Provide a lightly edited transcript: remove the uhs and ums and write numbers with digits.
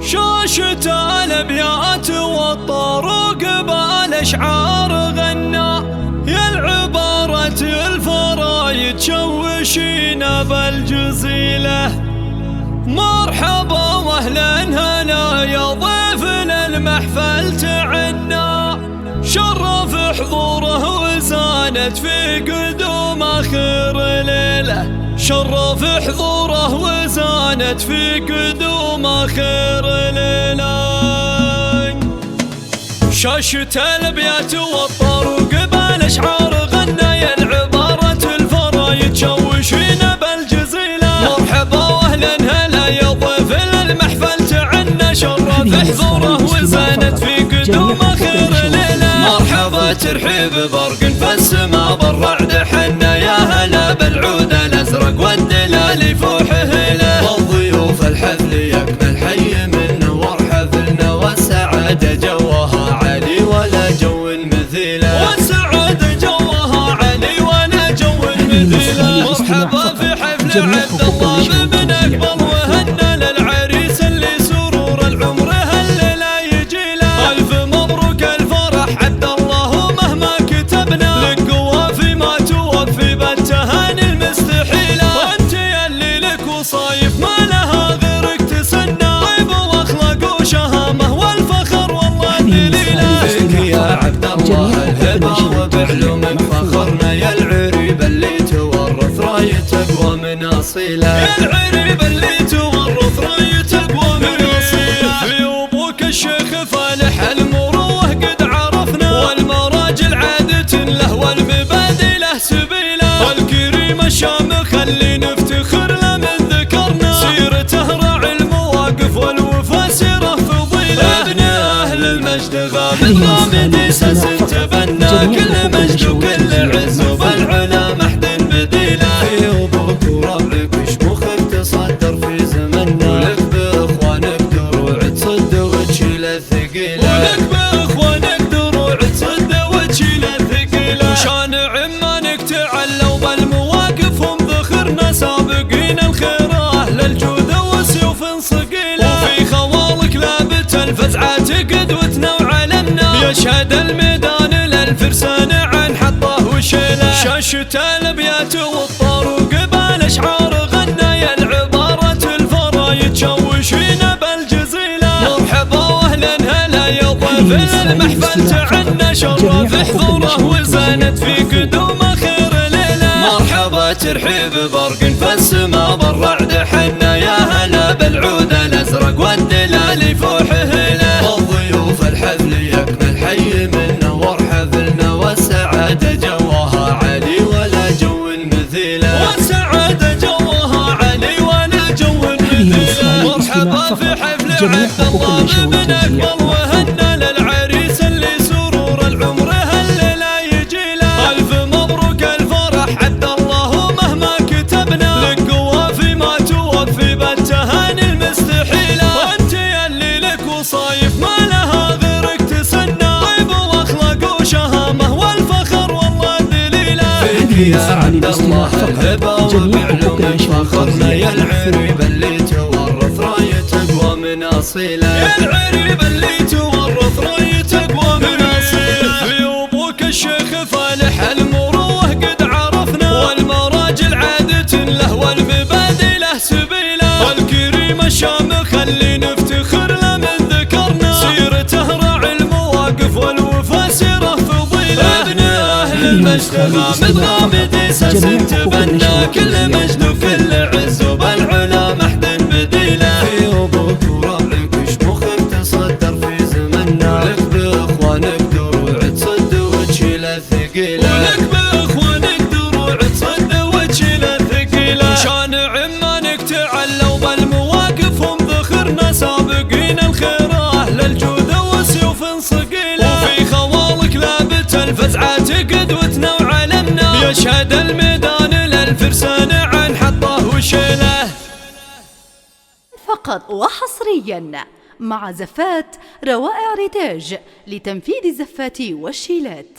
شاشة الابيات والطروق بالاشعار غنى، يا العبارة الفرايد شوشينا بالجزيلة. مرحبا واهلا هلا يا ضيفنا المحفل تعنا، شرف حضوره وزانت في قدوم اخر ليله، شرف حضوره وزانت في قدوم اخر ليله. شاشة الابيات والطروق بالاشعار غنى، يا العبارة الفرايد شوشينا بالجزيلة. مرحبا واهلا هلا يا ضيفنا المحفل تعنا، شرف حضوره وزانت في قدوم اخر ليله. مرحبا ترحيب برق في السما بالرعد حنا، يا هلا بالعود الازرق والدلال يفوح هله. والضيوف الحفل يكمل حي من نور حفلنا، والسعاده جوها عالي ولا جو مثيله، والسعاده جوها عالي ولا جو مثيله. مرحبا في حفل عبد الله بن اقبل وهنا للعريس اللي سرور العمر هالليله يجيله. الف مبروك الفرح عبد الله مهما كتبنا، لك قوافي ما توفي بالتهاني المستحيله. وانت يلي لك وصايف ما لها غيرك تسنى، طيب واخلاق وشهامه والفخر والله دليله. فيك يا عبد الله الهبه وبعلومك فخرنا، يا العريب اللي تورث رايتك ومن اصيله، يا العريب اللي تورث رايتك ومن اصيله. في ابوك الشيخ فالح المروه قد عرفنا، والمراجل عادة له والمبادئ له سبيله. الكريم الشامخ اللي نفتخر له من ذكرنا، سيرته راعي المواقف والوفا سيره فضيله. ابن اهل المجد غامد غامد اساس تبنى، كل مجد وكل عز وبالعلا محد بديله. في ابوك وربك وشموخك تصدر في زمننا، ولك باخوانك دروع تصد وتشيل الثقيله، ولك باخوانك دروع تصد وتشيل الثقيله. وشان عمانك تعلوا بالمواقف هم ذخرنا، سابقين الخير اهل الجود وسيوف صقيله. وفي خوالك لابت الفزعات قدوتنا وعلمنا، يشهد الميدان للفرسان عن حطه وشيله. شاشة الابيات والطروق بالاشعار غنى، يا العبارة الفرايد شوشينا بالجزيلة. مرحبا واهلا هلا يا ضيفنا المحفل تعنا، شرف حضوره وزانت في قدوم اخر ليله. مرحبا ترحيب برق في السما بالرعد حنا، يا هلا بالعود الازرق والدلال يفوح هله. والضيوف الحفل يكمل حي من نور حفلنا، والسعاده جوها عالي ولا جو مثيله، والسعاده جوها عالي ولا جو مثيله. مرحبا في حفل عبد الله بن اقبل وهنا للعريس اللي سرور العمر هالليله يجيله. الف مبروك الفرح عبد الله مهما كتبنا، لك قوافي ما توفي بالتهاني المستحيله. وانت يلي لك وصايف ما لها غيرك تسنى، طيب واخلاق وشهامه والفخر والله دليله. فيك يا عبد الله الهبه وبعلومك فخرنا، يا العريب اللي تورث رايتك ومن اصيله، يا العريب اللي تورث رايتك ومن اصيله. في ابوك الشيخ فالح المروه قد عرفنا، والمراجل عادة له والمبادئ له سبيله. الكريم الشامخ اللي نفتخر له من ذكرنا، سيرته راعي المواقف والوفا سيره فضيله. ابن اهل المجد غامد غامد اساس تبنى، كل مجد وكل عز وبالعلا محد بديله. في ابوك وربك وشموخك تصدر في زمننا، ولك باخوانك دروع تصد وتشيل الثقيله، ولك باخوانك دروع تصد وتشيل الثقيله. وشان عمانك تعلوا بالمواقف هم ذخرنا، سابقين الخير اهل الجود وسيوف صقيله. وفي خوالك لابت الفزعات قدوتنا وعلمنا، يشهد الميدان للفرسان عن حطه وشيله. فقط وحصريا مع زفات روائع ريتاج لتنفيذ الزفات والشيلات.